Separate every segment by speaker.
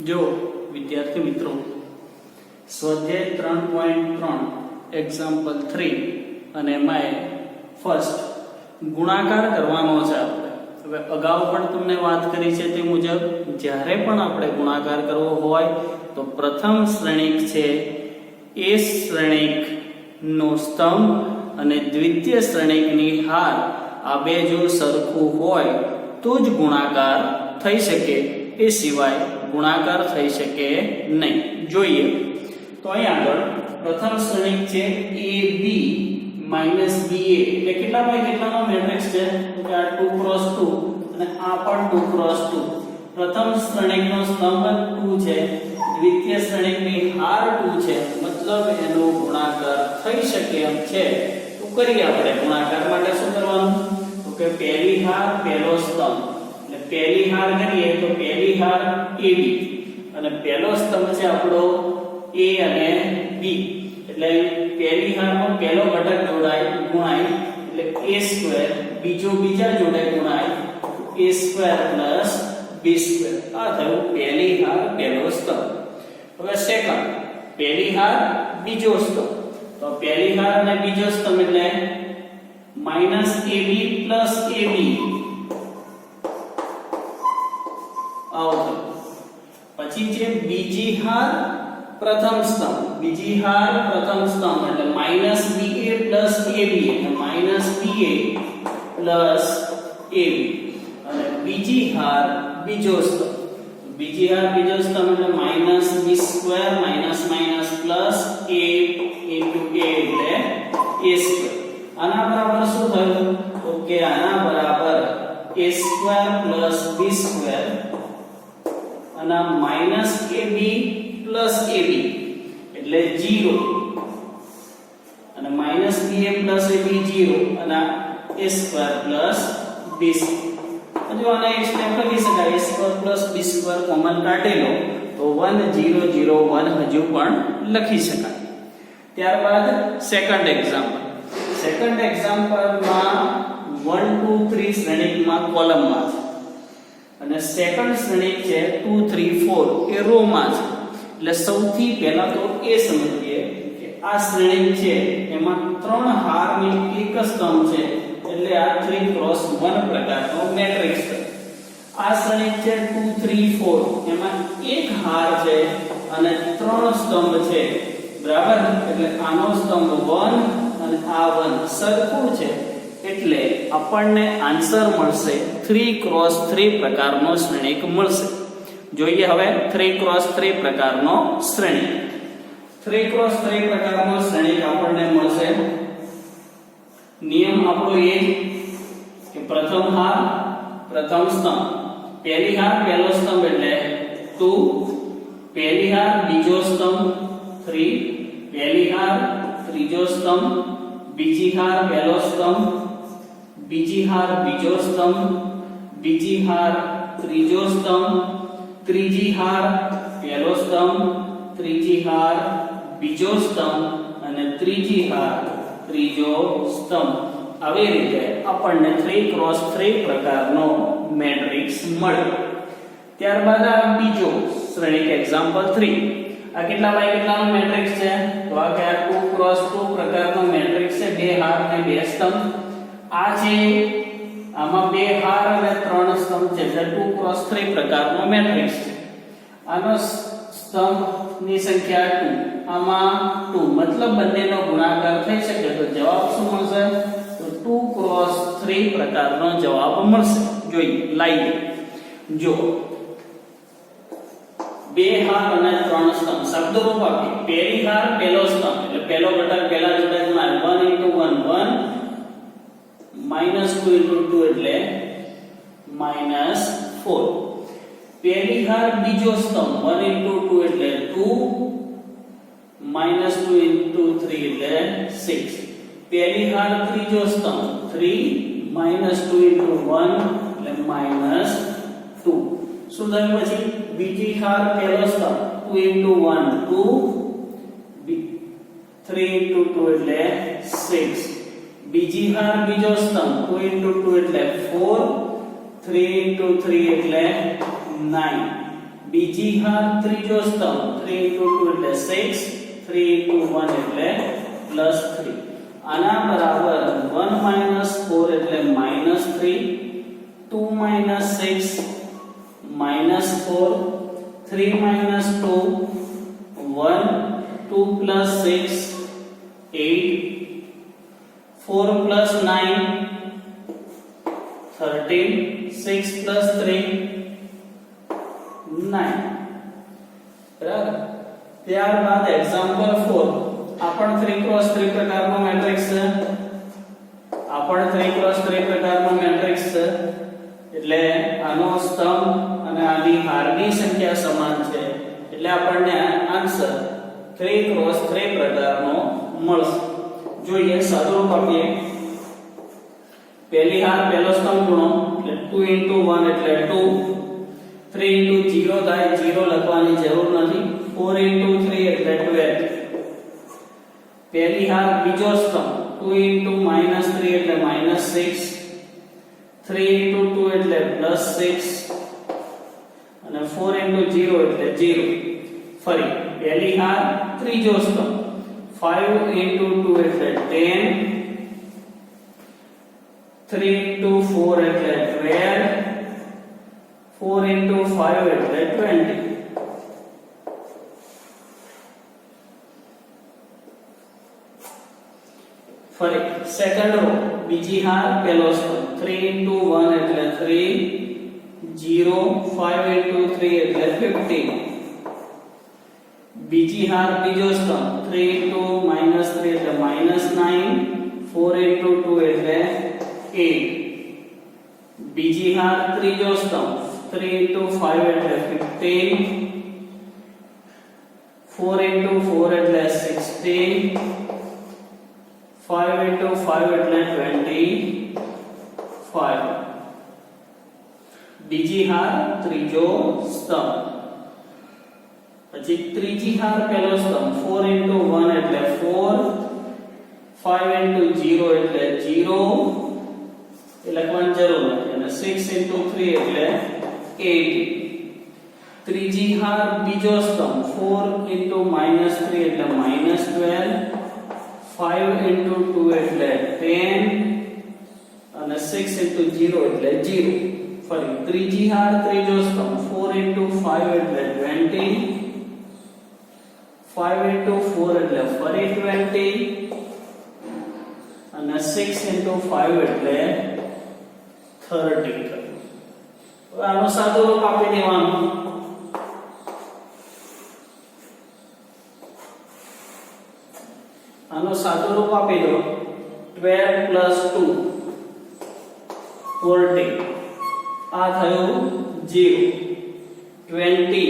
Speaker 1: જો વિદ્યાર્થી મિત્રો સ્વાધ્યાય 3.3 એક્ઝામ્પલ 3 અને એમાં ફર્સ્ટ ગુણાકાર કરવાનો છે આપણે. હવે અગાઉ પણ તમને વાત કરી છે તે મુજબ જ્યારે પણ આપણે ગુણાકાર કરવો હોય તો પ્રથમ શ્રેણિક છે એ શ્રેણિક નો સ્તંભ અને દ્વિતીય શ્રેણિકની હાર આ બે જો સરખું હોય તો જ ગુણાકાર થઈ શકે, એ સિવાય ગુણાકાર થઈ શકે નહીં. જોઈએ તો અહીં આગળ પ્રથમ શ્રેણિક છે AB માઈનસ BA એટલે કેટલા બાય કેટલાનો મેટ્રિક્સ છે? તો કે આ 2 ક્રોસ 2 અને આ પણ 2 ક્રોસ 2. પ્રથમ શ્રેણિકનો સ્તંભ 2 છે, દ્વિતીય શ્રેણિકની હાર 2 છે, મતલબ એનો ગુણાકાર થઈ શકે એમ છે. તો કરીએ આપણે ગુણાકાર માટે શું કરવાનું? તો કે પહેલી હાર પહેલો સ્તંભ, એટલે પહેલી હાર કરીએ તો પહેલી હાર AB અને પહેલો સ્તંભ છે આપણો A અને B, એટલે પહેલી હારમાં પહેલો ઘટક જોડાય ગુણાય એટલે A² બીજો બીજા જોડે ગુણાય A² + B². આ થયું પહેલી હાર પહેલો સ્તંભ. હવે સેકન્ડ પહેલી હાર બીજો સ્તંભ, તો પહેલી હાર અને બીજો સ્તંભ એટલે -AB + AB આવો. પછી છે બીજી હાર પ્રથમ સ્તંભ, બીજી હાર પ્રથમ સ્તંભ એટલે -BA + AB એટલે -BA + AB અને બીજી હાર બીજો સ્તંભ, બીજી હાર બીજો સ્તંભ એટલે -B² + A એટલે A². આના બરાબર શું થયું? તો કે આના બરાબર A² + B² અને -AB + AB એટલે 0 અને -BA + AB 0 અને A² + B². જો આને એક સ્ટેપ લખી શકાય, A² + B² કોમન કાઢી લો તો 1 0 0 1 હજુ પણ લખી શકાય. ત્યારબાદ સેકન્ડ એક્ઝામ્પલ. સેકન્ડ એક્ઝામ્પલમાં 1 2 3 શ્રેણિકમાં કોલમમાં છે અને સેકન્ડ શ્રેણિક છે 2 3 4 એ રોમાં છે. એટલે સૌથી પહેલા તો એ સમજીએ કે આ શ્રેણિક છે એમાં ત્રણ હારની એક સ્તંભ છે, એટલે આ 3 ક્રોસ 1 પ્રકારનો મેટ્રિક્સ છે. આ શ્રેણિક છે 2 3 4 એમાં એક હાર છે અને ત્રણ સ્તંભ છે, બરાબર? એટલે આનો સ્તંભ 1 અને આ 1 સરખું છે, એટલે આપણને આન્સર મળશે 3 ક્રોસ 3 પ્રકારનો શ્રેણિક મળશે. જોઈએ હવે 3 ક્રોસ 3 પ્રકારનો શ્રેણિક. 3 ક્રોસ 3 પ્રકારનો શ્રેણિક આપણને મળશે. નિયમ આપણો એ કે પ્રથમ હાર પ્રથમ સ્તંભ, પહેલી હાર પહેલો સ્તંભ એટલે 2, પહેલી હાર બીજો સ્તંભ 3, પહેલી હાર ત્રીજો સ્તંભ, બીજી હાર પહેલો સ્તંભ, બીજી હાર બીજો સ્તંભ, બીજી હાર ત્રીજો સ્તંભ, ત્રીજી હાર પહેલો સ્તંભ, ત્રીજી હાર બીજો સ્તંભ અને ત્રીજી હાર ત્રીજો સ્તંભ. આવી રીતે આપણને 3 ક્રોસ 3 પ્રકારનો મેટ્રિક્સ મળે. ત્યારબાદ આ બીજો શ્રેણિક એક્ઝામ્પલ 3. આ કેટલા બાય કેટલાનો મેટ્રિક્સ છે? તો આ કે 2 ક્રોસ 2 પ્રકારનો મેટ્રિક્સ છે, બે હાર અને બે સ્તંભ. આ છે આમાં બે હાર અને ત્રણ સ્તંભ છે, એટલે 2 ક્રોસ 3 પ્રકારનો મેટ્રિક્સ છે. આનો સ્તંભની સંખ્યા 2, આમાં 2, મતલબ બંનેનો ગુણાકાર થઈ શકે તો જવાબ શું મળશે? તો 2 ક્રોસ 3 પ્રકારનો જવાબ મળશે. જોઈએ લાઈએ. જો બે હાર અને ત્રણ સ્તંભ શબ્દરૂપ આપી. પહેલી હાર પહેલો સ્તંભ એટલે પહેલો ઘટક પહેલા જોડે ગુણાય 1 * 1 1 -2 * 2 એટલે -4. પહેલી હાર બીજો સ્તંભ 1 * 2 એટલે 2, -2 * 3 એટલે 6. પહેલી હાર ત્રીજો સ્તંભ 3, -2 * 1 એટલે -2. શું થયું પછી? બીજી હાર પહેલો સ્તંભ 2 * 1 2, 3 * 2 એટલે 6. બીજી હાર બીજો સ્તંભ 2 * 2 એટલે 4, 3 * 3 એટલે 9. બીજી હાર ત્રીજો સ્તંભ 3 into 2 એટલે 6, 3 into 1 એટલે +3. આના બરાબર 1 minus 4 એટલે -3, 2 minus 6 -4, 3 minus 2 1, 2 plus 6 8, 4 plus 9 13, 6 plus 3 9. બરાબર. ત્યારબાદ એક્ઝામ્પલ 4. આ પણ 3x3 પ્રકારનો મેટ્રિક્સ છે. આ પણ 3x3 પ્રકારનો મેટ્રિક્સ છે. એટલે આનો સ્તંભ અને આની હારની સંખ્યા સમાન છે. એટલે આપણને આન્સર 3x3 પ્રકારનો મળશે. જોઈએ સાદુરૂપ આપીએ. પહેલી હાર પહેલો સ્તંભ ગુણો એટલે 2 into 1 એટલે 2, 3 into 0 થાય, 0 લખવાની જરૂર નથી. 4 into 3 એટલે 12. પહેલી હાર બીજો સ્તંભ 2 into -3 એટલે -6, 3 into 2 એટલે +6 અને 4 into 0 એટલે 0. ફરી પહેલી હાર ત્રીજો સ્તંભ 5 into 2 એટલે 10, 3 into 4 એટલે 12, 4 into 5 એટલે 20. ફરી સેકન્ડ રો બીજી હાર પહેલો સ્તંભ 3 into 1 એટલે 3, 0, 5 into 3 એટલે 15. બીજી હાર બીજો સ્તંભ 3 into -3 એટલે -9, 4 into 2 એટલે 8. બીજી હાર ત્રીજો સ્તંભ 3 into 5 એટલે 15, 4 into 4 એટલે 16, 5 into 5 એટલે 25. બીજી હાર ત્રીજો સ્તંભ. પછી ત્રીજી હાર પહેલો સ્તંભ 4 into 1 એટલે 4, 5 into 0 એટલે 0 એ લખવાની જરૂર નથી અને 6 into 3 એટલે 8. ત્રીજી હાર બીજો સ્તંભ 4 into -3 એટલે -12, 5 into 2 એટલે 10 અને 6 into 0 એટલે 0. ફરી ત્રીજી હાર ત્રીજો સ્તંભ 4 into 5 એટલે 20, 5 into 4 એટલે ફરી 20 અને 6 into 5 એટલે 30. હવે આનો સાદો રૂપ આપી દેવાનું. આનો સાદો રૂપ આપી દો 12 plus 2 40. આ થયું 0, 20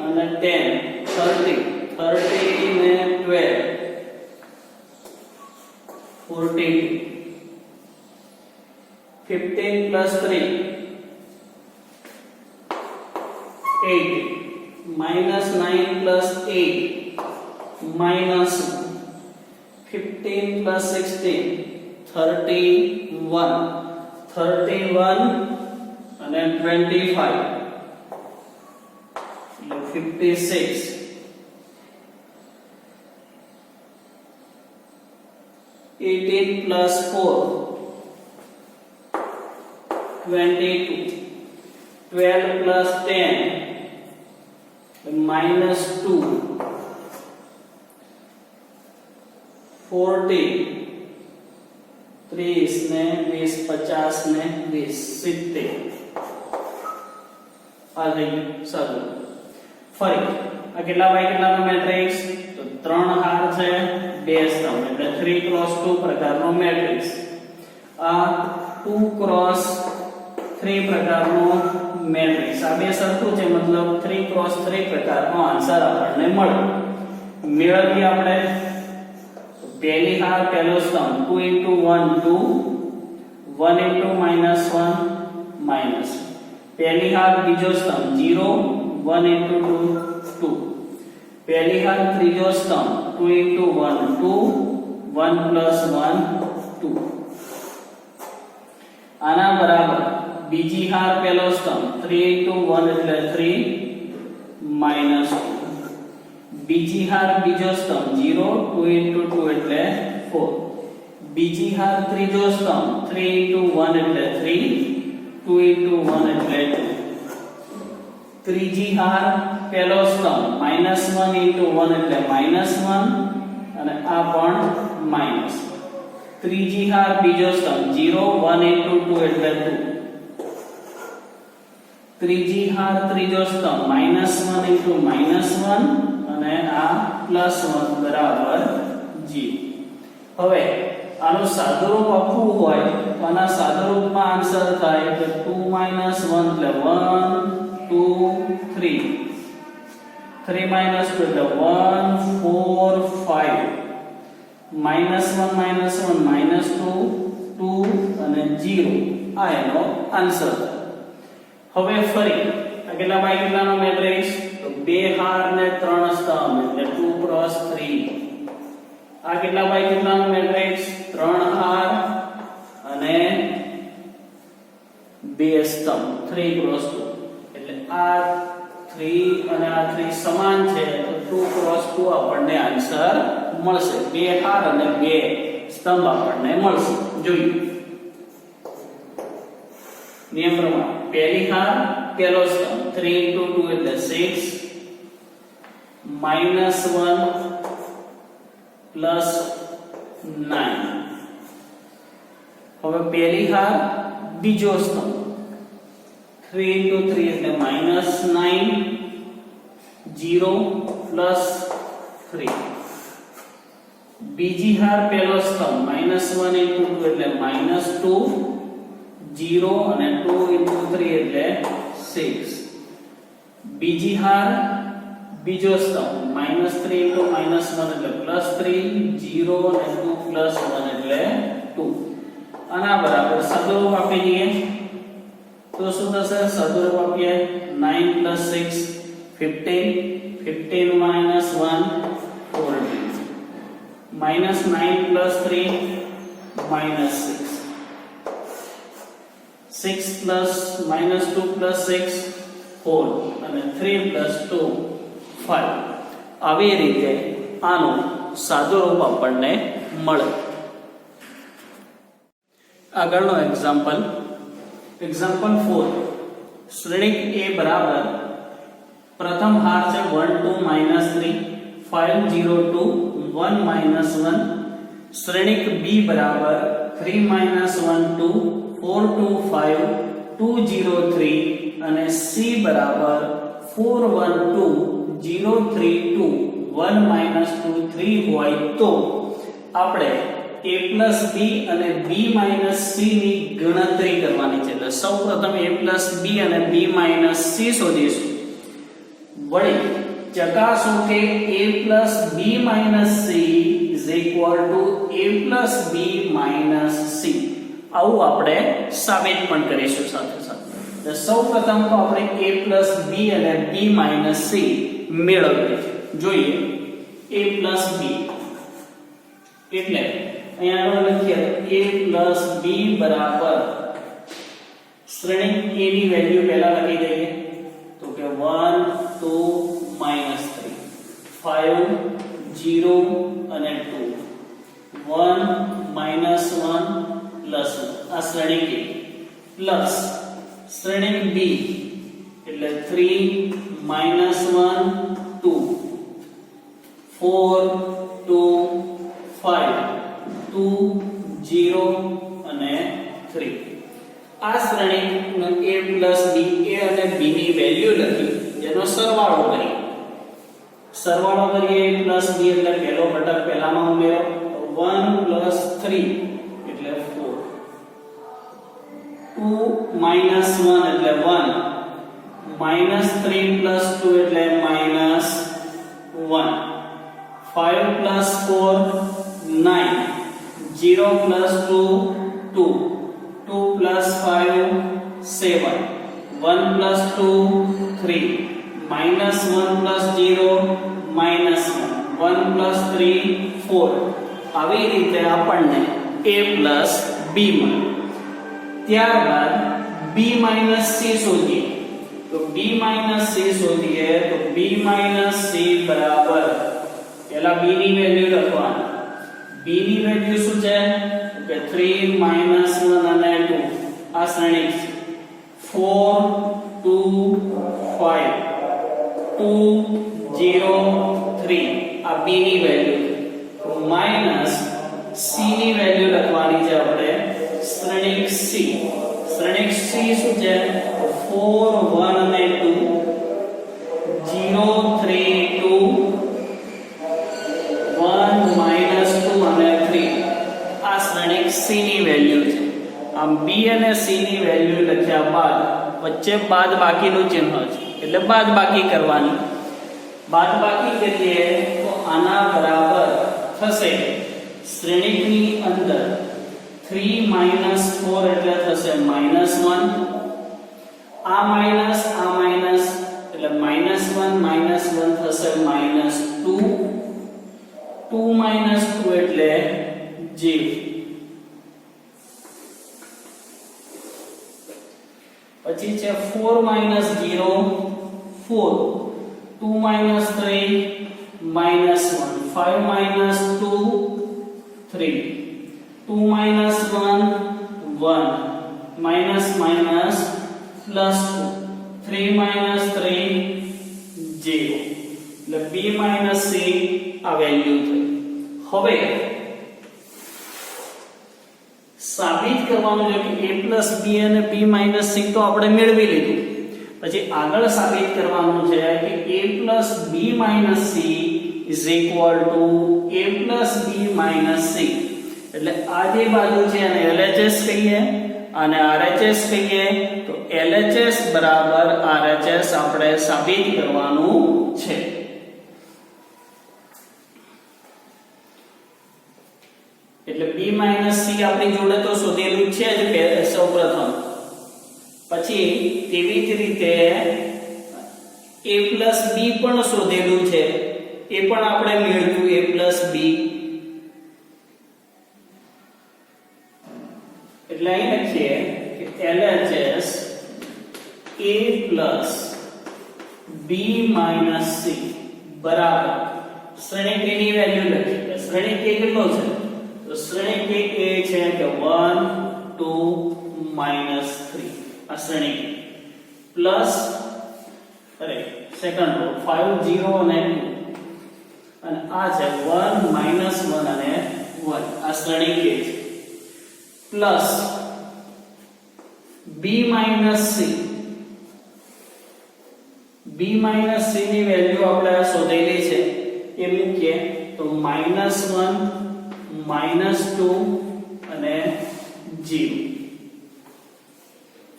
Speaker 1: અને 10 30, 30 ને 12 14, 15 plus 3 8, -9 plus 8 minus 15 plus 16 31, 31 અને 25 એટલે 56. 18 plus 4 22, 12 plus 10 -2, 40, 30 ને 20, 50 ને 20, 70. આ થઈ સારું. ફરી આ કેટલા બાય કેટલાનો મેટ્રિક્સ? તો 3 હાર છે, 2 સ્તંભ એટલે 3x2 પ્રકારનો મેટ્રિક્સ. આ 2x3 પ્રકારનો મેટ્રિક્સ. આ બે સરખું છે, મતલબ 3x3 પ્રકારનો આન્સર આપણને મળે. મેળવીએ આપણે. પહેલી હાર પહેલો સ્તંભ 2 into 1 2, 1 into -1 માઈનસ. પહેલી હાર બીજો સ્તંભ 0, 1 into 2 2. પહેલી હાર ત્રીજો સ્તંભ 2 into 1 2, 1 plus 1 2. આના બરાબર બીજી હાર પહેલો સ્તંભ 3 into 1 એટલે 3, -2 બીજી હાર બીજો સ્તંભ 0 2 into 2 એટલે 4 બીજી હાર ત્રીજો સ્તંભ 3 into 1 એટલે 3 2 into 1 એટલે 2 ત્રીજી હાર પહેલો સ્તંભ -1 into 1 એટલે -1 અને આ પણ માઈનસ ત્રીજી હાર બીજો સ્તંભ 0 1 into 2 એટલે 2 ત્રીજી હાર ત્રીજો સ્તંભ -1 into -1 અને આ +1 બરાબર 0 હવે આનું સાદુરૂપ આપવું હોય તો આના સાદુરૂપમાં આન્સર થાય કે 2 - 1 એટલે 1 2 3 3 - 2 એટલે 1 4 5 -1 -2 2 અને 0 આ એનો આન્સર છે હવે ફરી આગલા બાય કેટલાનો મેટ્રિક્સ તો બે હાર ને ત્રણ સ્તંભ એટલે 2 cross 3 આ કેટલા બાય કેટલાનો મેટ્રિક્સ ત્રણ હાર અને બે સ્તંભ 3 cross 2 એટલે આ 3 અને આ 3 સમાન છે તો 2 cross 2 આપણને આન્સર મળશે બે હાર અને બે સ્તંભ આપણને મળશે જોઈએ નિયમ પ્રમાણે પહેલી હાર પહેલો સ્તંભ 3 into 2 એટલે 6 -1 plus 9 હવે પહેલી હાર બીજો સ્તંભ 3 into 3 એટલે -9 0 plus 3 બીજી હાર પહેલો સ્તંભ -1 into 2 એટલે -2 0 અને 2 into 3 એટલે 6 બીજી હાર બીજો સ્તંભ -3 into -1 એટલે +3 0 અને 2 plus 1 એટલે 2 આના બરાબર સદરૂપ આપી દઈએ તો શું થશે સદરૂપ આપીએ 9 plus 6 15 15 minus 1 14 minus 9 plus 3 minus 6 6 plus minus 2 plus 6 4 અને 3 plus 2 5 આવી રીતે આનો સાદો રૂપ આપણને મળે આગળનો એક્ઝામ્પલ 4 શ્રેણિક A બરાબર પ્રથમ હાર છે 1 2 -3 5 0 2 1 -1 શ્રેણિક B બરાબર 3 -1 2 4 2 5 2 0 3 અને C બરાબર 4 1 2 0 3 2 1 -2 3 હોય તો આપણે A plus B અને B minus C ની ગણતરી કરવાની છે એટલે સૌપ્રથમ A plus B અને B minus C શોધીશું વળી ચકાસો કે A plus B minus C is equal to A plus B minus C આવું આપણે સાબિત પણ કરીશું સાથે સાથે એટલે સૌપ્રથમ તો આપણે A plus B અને B minus C મેળવીએ જોઈએ A plus B એટલે અહીંયા આગળ લખીએ A plus B બરાબર શ્રેણિક A ની વેલ્યુ પહેલા લખી દઈએ તો કે 1 2 -3 5 0 અને 2 1 -1 પ્લસ આ શ્રેણિક A પ્લસ શ્રેણિક B એટલે 3 -1 2 4 2 5 2 0 અને 3 આ શ્રેણીનો A plus B A અને B ની વેલ્યુ લખી જેનો સરવાળો કરીએ A plus B એટલે પહેલો ઘટક પહેલામાં ઉમેરો 1 plus 3 એટલે 4 2 minus 1 એટલે 1 minus 3 plus 2 એટલે minus 1 5 plus 4 9 0 plus 2 2 2 plus 5 7 1 plus 2 3 minus 1 plus 0 minus 1 1 plus 3 4 આવી રીતે આપણને A plus B મળે ત્યારબાદ B minus C શોધીએ તો b - c શોધીએ તો b - c બરાબર પહેલા b ની વેલ્યુ લખવાની. b ની વેલ્યુ શું છે કે 3 - 1 અને 2 આ શ્રેણિક છે. 4 2 5 2 0 3 આ b ની વેલ્યુ માઈનસ c ની વેલ્યુ લખવાની છે આપણે શ્રેણિક c. શ્રેણિક c શું છે 4 1 અને 2 0 3 2 1 -2 અને 3 આ શ્રેણિક c ની વેલ્યુ છે. આમ b અને c ની વેલ્યુ લખ્યા બાદ વચ્ચે બાદબાકીનું ચિહ્ન છે એટલે બાદબાકી કરવાની. બાદબાકી કરીએ તો આના બરાબર થશે શ્રેણિકની અંદર 3 - 4 એટલે થશે -1. આ માઈનસ એટલે -1 થશે -2. 2 - 2 એટલે 0. પછી છે 4 - 0 4 2 - 3 -1 5 - 2 3 2 - 1 1 minus minus plus 2 3 minus 3 0 એટલે b minus c આ વેલ્યુ થઈ. હવે સાબિત કરવાનું છે કે a plus b અને b minus c તો આપણે મેળવી લીધું. પછી આગળ સાબિત કરવાનું છે કે a plus b minus c is equal to a plus b minus c. એટલે આ જે બાજુ છે એને LHS કહીએ અને RHS કહીએ. તો LHS બરાબર RHS આપણે સાબિત કરવાનું છે. એટલે b c આપણી જોડે તો શોધેલું છે જ સૌપ્રથમ. પછી તેવી જ રીતે a plus b પણ શોધેલું છે, એ પણ આપણે મેળવ્યું a plus b. એટલે અહીં લખીએ કે LHS a plus b minus c બરાબર શ્રેણિક a ની વેલ્યુ લખીએ. શ્રેણિક a કેટલો છે? તો શ્રેણિક a છે કે 1 2 -3 આ શ્રેણિક પ્લસ સેકન્ડ રો 5 0 અને 2 અને આ છે 1 -1 અને 1 આ શ્રેણિક a છે plus b minus c. b minus c ની વેલ્યુ આપણે શોધેલી છે એ મૂકીએ તો -1 -2 અને 0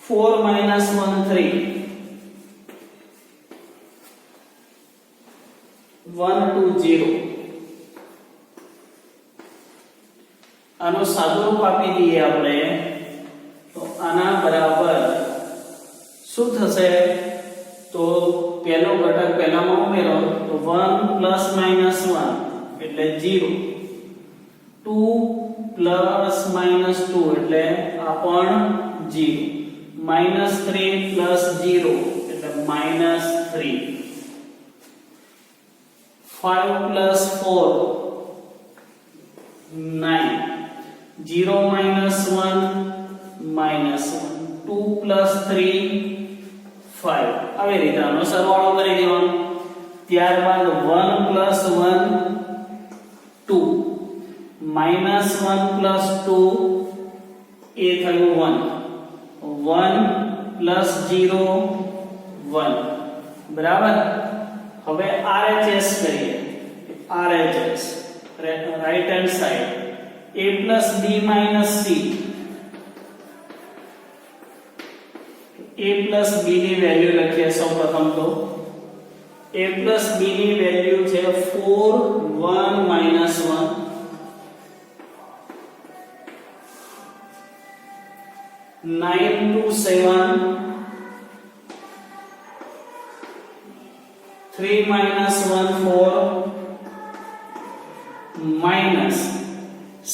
Speaker 1: 4 -1 3 1 2 0. આનો સાદું રૂપ આપી દઈએ આપણે તો આના બરાબર શું થશે? તો પહેલો ઘટક પહેલામાં ઉમેરો તો 1 ± 1 એટલે 0 2 ± 2 એટલે આ પણ 0 -3 + 0 એટલે -3 5 + 4 9 0 - 1 -1 2 + 3 5 આવી રીતે આનો સરવાળો કરી દેવાનો. ત્યારબાદ 1 + 1 2 -1 + 2 એ થયું 1 1 + 0 1 બરાબર. હવે RHS કરીએ. RHS right hand side a plus b minus c. a plus b ની વેલ્યુ લખીએ સૌપ્રથમ તો a plus b ની વેલ્યુ છે 4 1 -1 9 2 7 3 -1 4 માઈનસ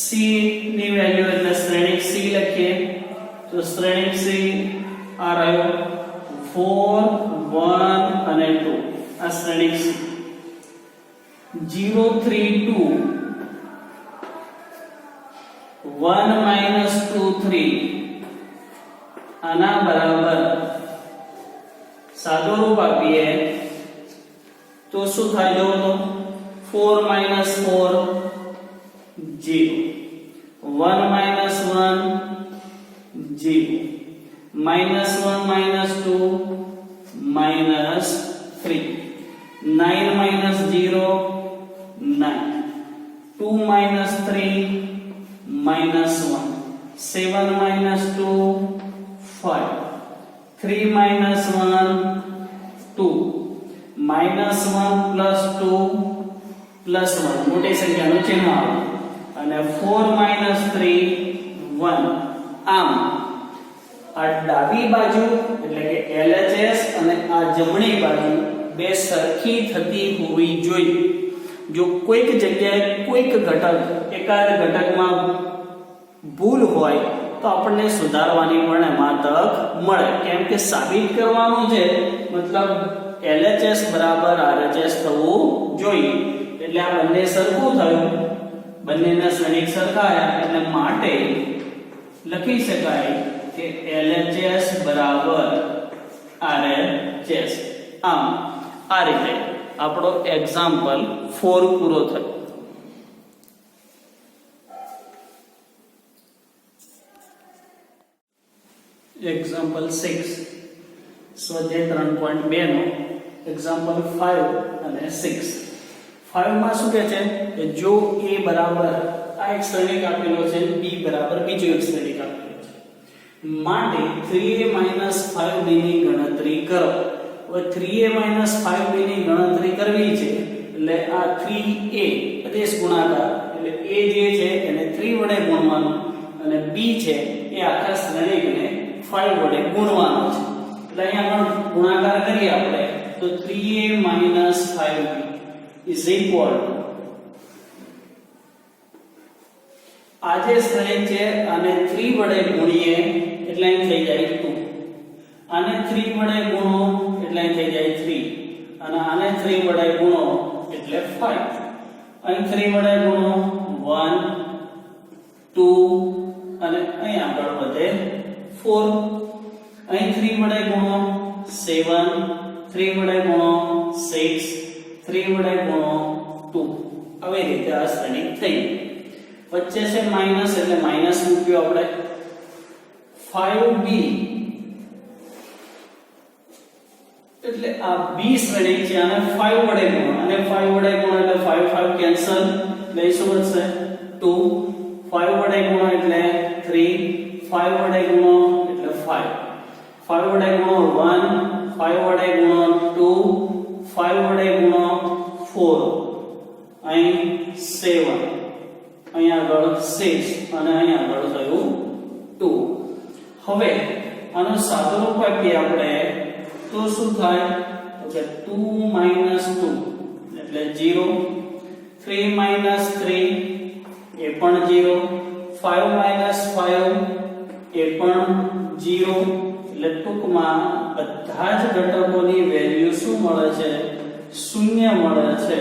Speaker 1: c ની વેલ્યુ એટલે શ્રેણિક c લખીએ તો શ્રેણિક c આ રહ્યો 4 4 1 અને 2 આ શ્રેણિક C 0 3 2 1 2 3 આના બરાબર સાદો રૂપ આપીએ તો શું થાય જો તો 4 4 0 1 1 0 -1 -2 -3 9 0 9 2 3 -1 7 2 5 3 -1 2 -1 + 2 +1 મોટી સંખ્યાનું ચિહ્ન આવે અને 4 3 1 આમ આ ડાબી બાજુ એટલે કે LHS અને આ જમણી બાજુ બે સરખી થતી હોવી જોઈએ. જો કોઈક જગ્યાએ કોઈક ઘટક એકાદ ઘટકમાં ભૂલ હોય તો આપણને સુધારવાની પણ એમાં તક મળે, કેમ કે સાબિત કરવાનું છે મતલબ LHS બરાબર RHS થવું જોઈએ. એટલે આ બંને સરખું થયું, બંનેના શ્રેણિક સરખાયા એટલે માટે લખી શકાય કે LHS બરાબર RHS. આમ આ રીતે આપણો એક્ઝામ્પલ 4 પૂરો થયો. એક્ઝામ્પલ 6 સ્વાધ્યાય 3.2 નો એક્ઝામ્પલ 5 અને 6. 5 માં શું કહે છે કે જો a બરાબર આ એક શ્રેણિક આપેલો છે, b બરાબર બીજો એક શ્રેણિક આપેલો છે, માટે 3a 5b ની ગણતરી કરો. હવે 3a 5b ની ગણતરી કરવી છે એટલે આ 3a આદેશ ગુણાકાર એટલે a જે છે એને 3 વડે ગુણવાનું અને b છે એ આખા શ્રેણિકને 5 વડે ગુણવાનો છે. એટલે અહીંયા પણ ગુણાકાર કરીએ આપણે તો 3a 5b is equal to આ જે શ્રેણિક છે આને 3 વડે ગુણીએ એટલે અહીં થઈ જાય 2, આને 3 વડે ગુણો એટલે અહીં થઈ જાય 3 અને આને 3 વડે ગુણો એટલે 5. અહીં 3 વડે ગુણો 1 2 અને અહીં આગળ વધે 4. અહીં 3 વડે ગુણો 7, 3 વડે ગુણો 6, 3 વડે ગુણો 2. આવી રીતે આ શ્રેણિક થઈ. વચ્ચે છે માઈનસ એટલે માઈનસ મૂક્યો આપણે. 5b એટલે આ b શ્રેણિક છે આને 5 વડે ગુણો અને 5 વડે ગુણો એટલે 5 5 કેન્સલ એટલે શું વધશે 2. 5 વડે ગુણો એટલે 3, 5 વડે ગુણો એટલે 5, 5 વડે ગુણો 1, 5 વડે ગુણો 2, 5 વડે ગુણો 4, અહીં 7, અહીં આગળ 6 અને અહીં આગળ થયું 2. હવે આનો સાદો રૂપ આપીએ આપણે તો શું થાય તો કે 2 - 2 એટલે 0, 3 - 3 એ પણ 0, 5 - 5 એ પણ 0. એટલે ટૂંકમાં બધા જ ઘટકોની વેલ્યુ શું મળે છે શૂન્ય મળે છે.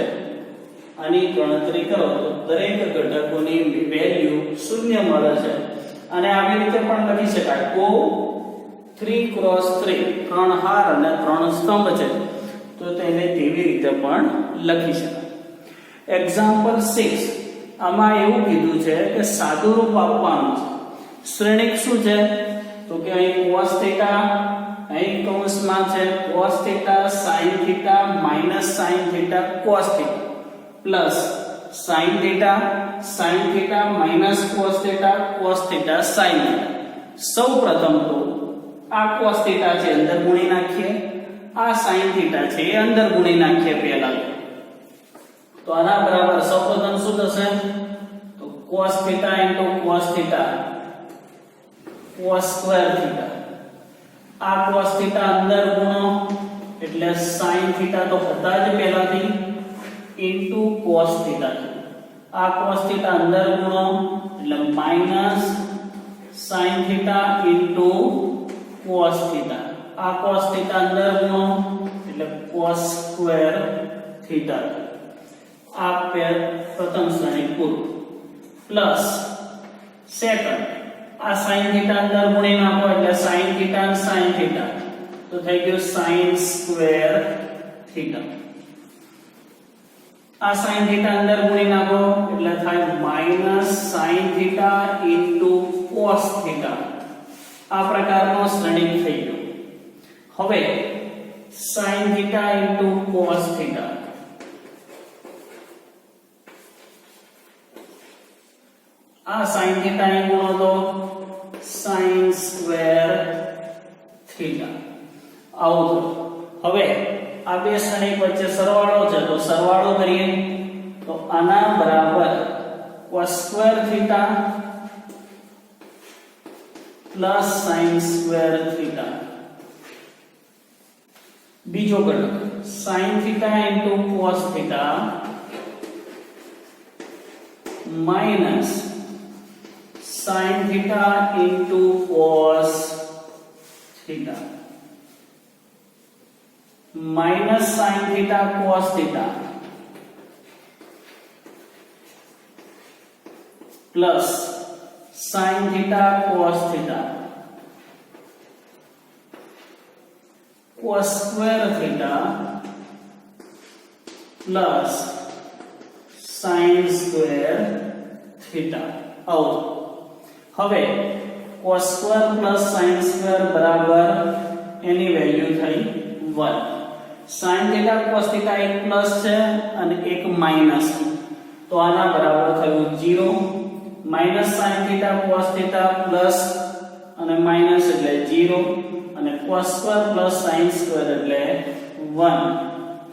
Speaker 1: આની ગણતરી કરો તો દરેક ઘટકોની વેલ્યુ શૂન્ય મળે છે. અને આવી રીતે પણ લખી શકાય કો 3x3 3 હાર અને 3 સ્તંભ છે તો તેને તેવી રીતે પણ લખી શકાય. એક્ઝામ્પલ 6 આમાં એવું કીધું છે કે સાદું રૂપ આપવાનું છે. શ્રેણિક શું છે તો કે અહીં cos θ, અહીં કૌંસમાં છે cos θ sin θ minus sin θ cos θ plus sin θ sin θ minus cos θ cos θ sin θ. સૌપ્રથમ તો આ cos θ છે અંદર ગુણી નાખીએ, આ sin θ છે એ અંદર ગુણી નાખીએ પહેલા. તો આના બરાબર સૌપ્રથમ શું થશે તો cos θ cos θ cos square θ. આ cos θ અંદર ગુણો એટલે sin θ તો હતા જ પહેલાથી into cos θ. આ cos θ અંદર ગુણો એટલે minus sin θ into cos θ. આ cos થીટા અંદર ગુણો એટલે cos સ્ક્વેર થીટા, આ પ્રથમ શ્રેણી પૂરું, પ્લસ સેકન્ડ આ sin થીટા અંદર ગુણી નાખો એટલે sin થીટા અને sin થીટા, તો થઈ ગયું sin સ્ક્વેર થીટા. આ sin થીટા અંદર ગુણી નાખો એટલે થાય minus sin theta into cos theta. આ પ્રકારનો શ્રેણી થઈ ગયો. હવે sin theta into cos theta, આ sin થીટા ને ગુણો તો sin સ્ક્વેર થીટા આવું. હવે આ બે શ્રેણી વચ્ચે સરવાળો છે તો સરવાળો કરીએ તો આના બરાબર cos square theta plus sin square theta. બીજો ઘટક sin theta into cos theta minus sin theta into cos theta, minus sin theta cos theta plus sin theta cos theta cos square theta plus sin square theta out. હવે cos square plus sin square બરાબર એની value થઈ 1. sin theta cos theta એક plus છે અને એક minus, તો આના બરાબર થયું 0. Minus sin theta cos theta plus અને માઈનસ એટલે 0 અને cos square plus sin square એટલે 1.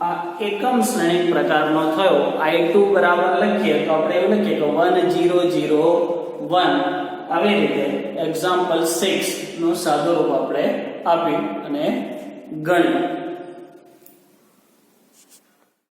Speaker 1: આ એકમ શ્રેણી પ્રકારનો થયો. I2 બરાબર લખીએ તો આપણે એવું લખીએ કે 1 0 0 1. આવી રીતે એક્ઝામ્પલ 6 નું સાદું રૂપ આપણે આપી અને ગણ્યું.